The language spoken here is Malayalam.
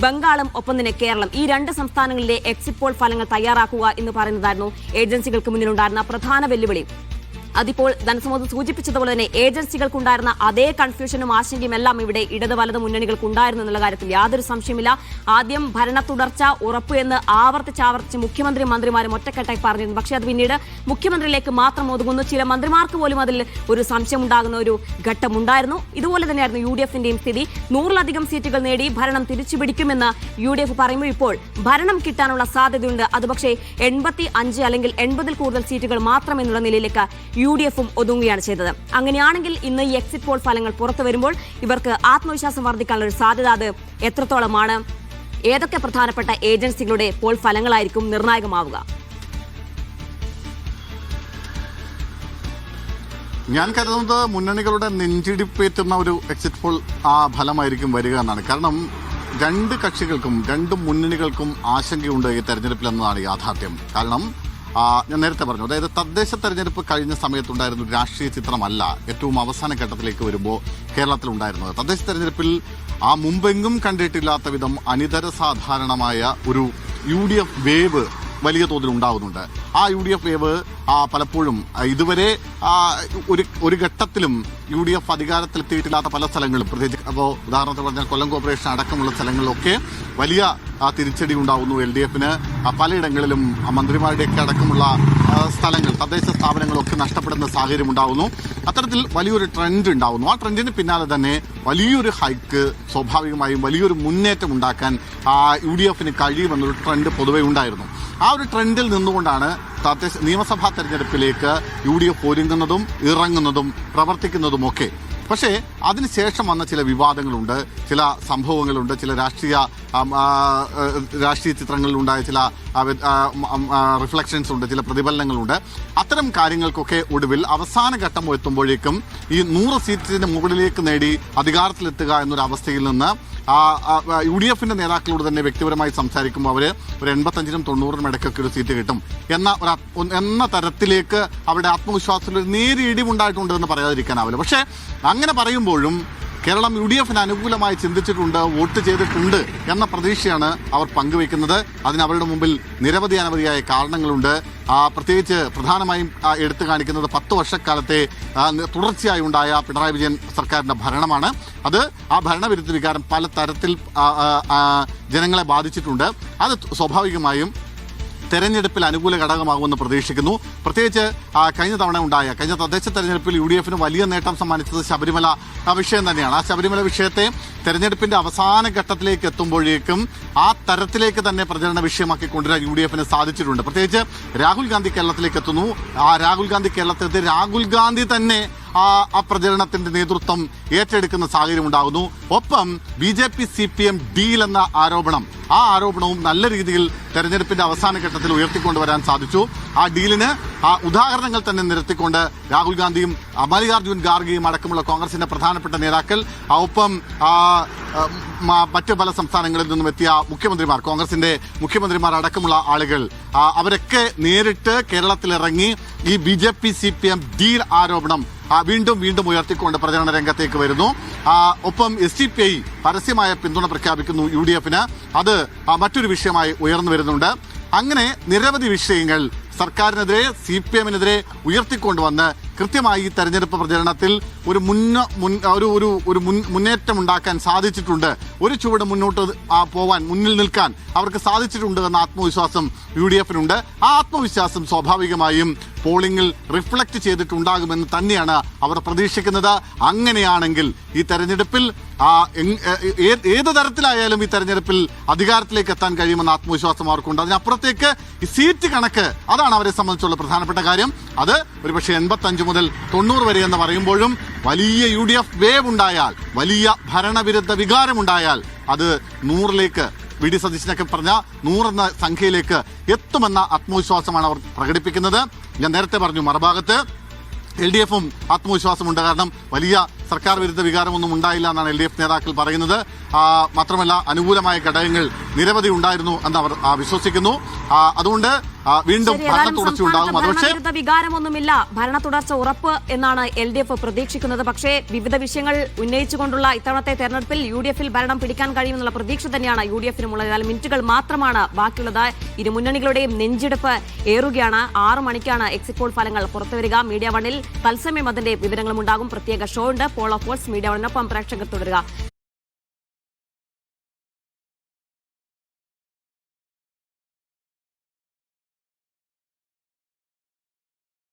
ബംഗാളും ഒപ്പം തന്നെ കേരളം, ഈ രണ്ട് സംസ്ഥാനങ്ങളിലെ എക്സിറ്റ് പോൾ ഫലങ്ങൾ തയ്യാറാക്കുക എന്ന് പറയുന്നതായിരുന്നു ഏജൻസികൾക്ക് മുന്നിലുണ്ടായിരുന്ന പ്രധാന വെല്ലുവിളി. അതിപ്പോൾ ധനസമൂഹം സൂചിപ്പിച്ചതുപോലെ തന്നെ ഏജൻസികൾക്കുണ്ടായിരുന്ന അതേ കൺഫ്യൂഷനും ആശങ്കയും എല്ലാം ഇവിടെ ഇടത് വലത് മുന്നണികൾക്കുണ്ടായിരുന്നു എന്നുള്ള കാര്യത്തിൽ യാതൊരു സംശയമില്ല. ആദ്യം ഭരണ തുടർച്ച ഉറപ്പ് എന്ന് ആവർത്തിച്ച് മുഖ്യമന്ത്രി മന്ത്രിമാരും ഒറ്റക്കെട്ടായി പറഞ്ഞിരുന്നു. പക്ഷേ അത് പിന്നീട് മുഖ്യമന്ത്രിയിലേക്ക് മാത്രം ഒതുങ്ങുന്നു. ചില മന്ത്രിമാർക്ക് പോലും അതിൽ ഒരു സംശയം ഉണ്ടാകുന്ന ഒരു ഘട്ടമുണ്ടായിരുന്നു. ഇതുപോലെ തന്നെയായിരുന്നു UDFന്റെയും സ്ഥിതി. 100-ലധികം സീറ്റുകൾ നേടി ഭരണം തിരിച്ചുപിടിക്കുമെന്ന് UDF പറയുമ്പോൾ ഇപ്പോൾ ഭരണം കിട്ടാനുള്ള സാധ്യതയുണ്ട്. അത് പക്ഷേ 85 അല്ലെങ്കിൽ 80-ൽ കൂടുതൽ സീറ്റുകൾ മാത്രം എന്നുള്ള നിലയിലേക്ക് UDFും ഒതുങ്ങുകയാണ് ചെയ്തത്. അങ്ങനെയാണെങ്കിൽ ഇന്ന് ഈ എക്സിറ്റ് പോൾ ഫലങ്ങൾ പുറത്തു വരുമ്പോൾ ഇവർക്ക് ആത്മവിശ്വാസം വർദ്ധിക്കാനുള്ള ഒരു സാധ്യത അത് എത്രത്തോളമാണ്? ഏതൊക്കെ പ്രധാനപ്പെട്ട ഏജൻസികളുടെ പോൾ ഫലങ്ങളായിരിക്കും നിർണായകമാവുക? ഞാൻ കരുതുന്നത് മുന്നണികളുടെ നെഞ്ചിടിപ്പേറ്റുന്ന ഒരു എക്സിറ്റ് പോൾ ഫലമായിരിക്കും വരിക എന്നാണ്. കാരണം രണ്ട് കക്ഷികൾക്കും രണ്ട് മുന്നണികൾക്കും ആശങ്കയുണ്ട് ഈ തെരഞ്ഞെടുപ്പിൽ എന്നതാണ് യാഥാർത്ഥ്യം. കാരണം ഞാൻ നേരത്തെ പറഞ്ഞു, അതായത് തദ്ദേശ തെരഞ്ഞെടുപ്പ് കഴിഞ്ഞ സമയത്തുണ്ടായിരുന്ന ഒരു രാഷ്ട്രീയ ചിത്രമല്ല ഏറ്റവും അവസാന ഘട്ടത്തിലേക്ക് വരുമ്പോൾ കേരളത്തിലുണ്ടായിരുന്നത്. തദ്ദേശ തെരഞ്ഞെടുപ്പിൽ മുമ്പെങ്ങും കണ്ടിട്ടില്ലാത്ത വിധം അനിതര സാധാരണമായ ഒരു UDF വേവ് വലിയ തോതിൽ ഉണ്ടാകുന്നുണ്ട്. ആ UDF വേവ് പലപ്പോഴും ഇതുവരെ ഒരു ഘട്ടത്തിലും UDF അധികാരത്തിലെത്തിയിട്ടില്ലാത്ത പല സ്ഥലങ്ങളും, പ്രത്യേകിച്ച് അപ്പോൾ ഉദാഹരണത്തിന് പറഞ്ഞാൽ കൊല്ലം കോർപ്പറേഷൻ അടക്കമുള്ള സ്ഥലങ്ങളിലൊക്കെ വലിയ തിരിച്ചടി ഉണ്ടാകുന്നു. LDFന് പലയിടങ്ങളിലും മന്ത്രിമാരുടെയൊക്കെ അടക്കമുള്ള സ്ഥലങ്ങൾ, തദ്ദേശ സ്ഥാപനങ്ങളൊക്കെ നഷ്ടപ്പെടുന്ന സാഹചര്യം ഉണ്ടാകുന്നു. അത്തരത്തിൽ വലിയൊരു ട്രെൻഡ് ഉണ്ടാകുന്നു. ആ ട്രെൻഡിന് പിന്നാലെ തന്നെ വലിയൊരു ഹൈക്ക്, സ്വാഭാവികമായും വലിയൊരു മുന്നേറ്റം ഉണ്ടാക്കാൻ UDFന് കഴിയുമെന്നൊരു ട്രെൻഡ് പൊതുവെ ഉണ്ടായിരുന്നു. ആ ഒരു ട്രെൻഡിൽ നിന്നുകൊണ്ടാണ് നിയമസഭാ തെരഞ്ഞെടുപ്പിലേക്ക് UDF ഒരുങ്ങുന്നതും ഇറങ്ങുന്നതും പ്രവർത്തിക്കുന്നതുമൊക്കെ. പക്ഷേ അതിനുശേഷം വന്ന ചില വിവാദങ്ങളുണ്ട്, ചില സംഭവങ്ങളുണ്ട്, ചില രാഷ്ട്രീയ ചിത്രങ്ങളിലുണ്ടായ ചില റിഫ്ലക്ഷൻസ് ഉണ്ട്, ചില പ്രതിഫലനങ്ങളുണ്ട്. അത്തരം കാര്യങ്ങൾക്കൊക്കെ ഒടുവിൽ അവസാന ഘട്ടം എത്തുമ്പോഴേക്കും ഈ 100 സീറ്റിന് മുകളിലേക്ക് നേടി അധികാരത്തിലെത്തുക എന്നൊരവസ്ഥയിൽ നിന്ന് UDFന്റെ നേതാക്കളോട് തന്നെ വ്യക്തിപരമായി സംസാരിക്കുമ്പോൾ അവർ ഒരു 85-നും 90-നും ഇടയ്ക്കൊക്കെ ഒരു സീറ്റ് കിട്ടും എന്ന തരത്തിലേക്ക് അവരുടെ ആത്മവിശ്വാസത്തിൽ ഒരു നേരിയ ഇടിവുണ്ടായിട്ടുണ്ട് എന്ന് പറയാതിരിക്കാനാവില്ല. പക്ഷേ അങ്ങനെ പറയുമ്പോഴും കേരളം UDFന് അനുകൂലമായി ചിന്തിച്ചിട്ടുണ്ട്, വോട്ട് ചെയ്തിട്ടുണ്ട് എന്ന പ്രതീക്ഷയാണ് അവർ പങ്കുവയ്ക്കുന്നത്. അതിന് അവരുടെ മുമ്പിൽ അനവധിയായ കാരണങ്ങളുണ്ട്. പ്രത്യേകിച്ച് പ്രധാനമായും എടുത്തു കാണിക്കുന്നത് 10 വർഷക്കാലത്തെ തുടർച്ചയായി ഉണ്ടായ പിണറായി വിജയൻ സർക്കാരിന്റെ ഭരണമാണ്. അത് ആ ഭരണവിരുദ്ധ വികാരം പല തരത്തിൽ ജനങ്ങളെ ബാധിച്ചിട്ടുണ്ട്. അത് സ്വാഭാവികമായും തെരഞ്ഞെടുപ്പിൽ അനുകൂല ഘടകമാകുമെന്ന് പ്രതീക്ഷിക്കുന്നു. പ്രത്യേകിച്ച് കഴിഞ്ഞ തദ്ദേശ തെരഞ്ഞെടുപ്പിൽ UDFന് വലിയ നേട്ടം സമ്മാനിച്ചത് ശബരിമല വിഷയം തന്നെയാണ്. ആ ശബരിമല വിഷയത്തെ തെരഞ്ഞെടുപ്പിന്റെ അവസാന ഘട്ടത്തിലേക്ക് എത്തുമ്പോഴേക്കും ആ തരത്തിലേക്ക് തന്നെ പ്രചരണ വിഷയമാക്കി കൊണ്ടുവരാൻ UDFന് സാധിച്ചിട്ടുണ്ട്. പ്രത്യേകിച്ച് രാഹുൽ ഗാന്ധി കേരളത്തിലേക്ക് എത്തുന്നു. രാഹുൽ ഗാന്ധി തന്നെ ആ പ്രചരണത്തിന്റെ നേതൃത്വം ഏറ്റെടുക്കുന്ന സാഹചര്യം ഉണ്ടാകുന്നു. ഒപ്പം BJP CPM ഡീൽ എന്ന ആ ആരോപണവും നല്ല രീതിയിൽ തെരഞ്ഞെടുപ്പിന്റെ അവസാന ഘട്ടത്തിൽ ഉയർത്തിക്കൊണ്ടുവരാൻ സാധിച്ചു. ആ ഡീലിന് ഉദാഹരണങ്ങൾ തന്നെ നിരത്തിക്കൊണ്ട് രാഹുൽ ഗാന്ധിയും മല്ലികാർജ്ജുൻ ഖാർഗെയും അടക്കമുള്ള കോൺഗ്രസിന്റെ പ്രധാനപ്പെട്ട നേതാക്കൾ, ഒപ്പം മറ്റ് പല സംസ്ഥാനങ്ങളിൽ നിന്നും എത്തിയ മുഖ്യമന്ത്രിമാർ, കോൺഗ്രസിന്റെ മുഖ്യമന്ത്രിമാർ അടക്കമുള്ള ആളുകൾ, അവരൊക്കെ നേരിട്ട് കേരളത്തിലിറങ്ങി ഈ BJP CPM ഡീൽ ആരോപണം വീണ്ടും ഉയർത്തിക്കൊണ്ട് പ്രചരണ രംഗത്തേക്ക് വരുന്നു. ഒപ്പം SDPI പരസ്യമായ പിന്തുണ പ്രഖ്യാപിക്കുന്നു UDFന്. അത് മറ്റൊരു വിഷയമായി ഉയർന്നു വരുന്നുണ്ട്. അങ്ങനെ നിരവധി വിഷയങ്ങൾ സർക്കാരിനെതിരെ CPMനെതിരെ ഉയർത്തിക്കൊണ്ടുവന്ന് കൃത്യമായി ഈ തെരഞ്ഞെടുപ്പ് പ്രചരണത്തിൽ ഒരു മുന്നേറ്റം ഉണ്ടാക്കാൻ സാധിച്ചിട്ടുണ്ട്. ഒരു ചുവട് മുന്നോട്ട് പോവാൻ, മുന്നിൽ നിൽക്കാൻ അവർക്ക് സാധിച്ചിട്ടുണ്ട് എന്ന ആത്മവിശ്വാസം UDFനുണ്ട്. ആ ആത്മവിശ്വാസം സ്വാഭാവികമായും പോളിംഗിൽ റിഫ്ലക്ട് ചെയ്തിട്ടുണ്ടാകുമെന്ന് തന്നെയാണ് അവർ പ്രതീക്ഷിക്കുന്നത്. അങ്ങനെയാണെങ്കിൽ ഈ തെരഞ്ഞെടുപ്പിൽ ഏത് തരത്തിലായാലും ഈ തെരഞ്ഞെടുപ്പിൽ അധികാരത്തിലേക്ക് എത്താൻ കഴിയുമെന്ന ആത്മവിശ്വാസം അവർക്കുണ്ട്. അതിനപ്പുറത്തേക്ക് ഈ സീറ്റ് കണക്ക്, അതാണ് അവരെ സംബന്ധിച്ചുള്ള പ്രധാനപ്പെട്ട കാര്യം. അത് ഒരുപക്ഷെ 85 മുതൽ 90 വരെ എന്ന് പറയുമ്പോഴും വലിയ UDF വേവ് ഉണ്ടായാൽ, വലിയ ഭരണവിരുദ്ധ വികാരമുണ്ടായാൽ അത് 100ലേക്ക്, VD സതീശനൊക്കെ പറഞ്ഞ 100 എന്ന സംഖ്യയിലേക്ക് എത്തുമെന്ന ആത്മവിശ്വാസമാണ് അവർ പ്രകടിപ്പിക്കുന്നത്. ഞാൻ നേരത്തെ പറഞ്ഞു, മറുഭാഗത്ത് LDFും ആത്മവിശ്വാസമുണ്ട്. കാരണം വലിയ സർക്കാർ വിരുദ്ധ വികാരമൊന്നും ഉണ്ടായില്ല എന്നാണ് LDF നേതാക്കൾ പറയുന്നത്. മാത്രമല്ല അനുകൂലമായ ഘടകങ്ങൾ നിരവധി ഉണ്ടായിരുന്നു എന്ന് അവർ വിശ്വസിക്കുന്നു. അതുകൊണ്ട് വീണ്ടും ഭരണ തുടർച്ച ഉണ്ടാകും. അതുപക്ഷേ വികാരമൊന്നുമില്ല, ഭരണ തുടർച്ച ഉറപ്പ് എന്നാണ് LDF പ്രതീക്ഷിക്കുന്നത്. പക്ഷേ വിവിധ വിഷയങ്ങൾ ഉന്നയിച്ചുകൊണ്ടുള്ള ഇത്തവണത്തെ തെരഞ്ഞെടുപ്പിൽ UDF-ൽ ഭരണം പിടിക്കാൻ കഴിയുമെന്നുള്ള പ്രതീക്ഷ തന്നെയാണ് UDF-നുമുള്ളത്. മിനിറ്റുകൾ മാത്രമാണ് ബാക്കിയുള്ളത്. ഇരു മുന്നണികളുടെയും നെഞ്ചെടുപ്പ് ഏറുകയാണ്. 6 മണിക്കാണ് എക്സിറ്റ് പോൾ ഫലങ്ങൾ പുറത്തുവരിക. മീഡിയ വണ്ണിൽ തത്സമയം അതിന്റെ വിവരങ്ങളും ഉണ്ടാകും. പ്രത്യേക ഷോ ഉണ്ട്, പോൾ ഓഫ് പോൾസ്. മീഡിയ വണ്ണിനൊപ്പം പ്രേക്ഷകർ തുടരുക.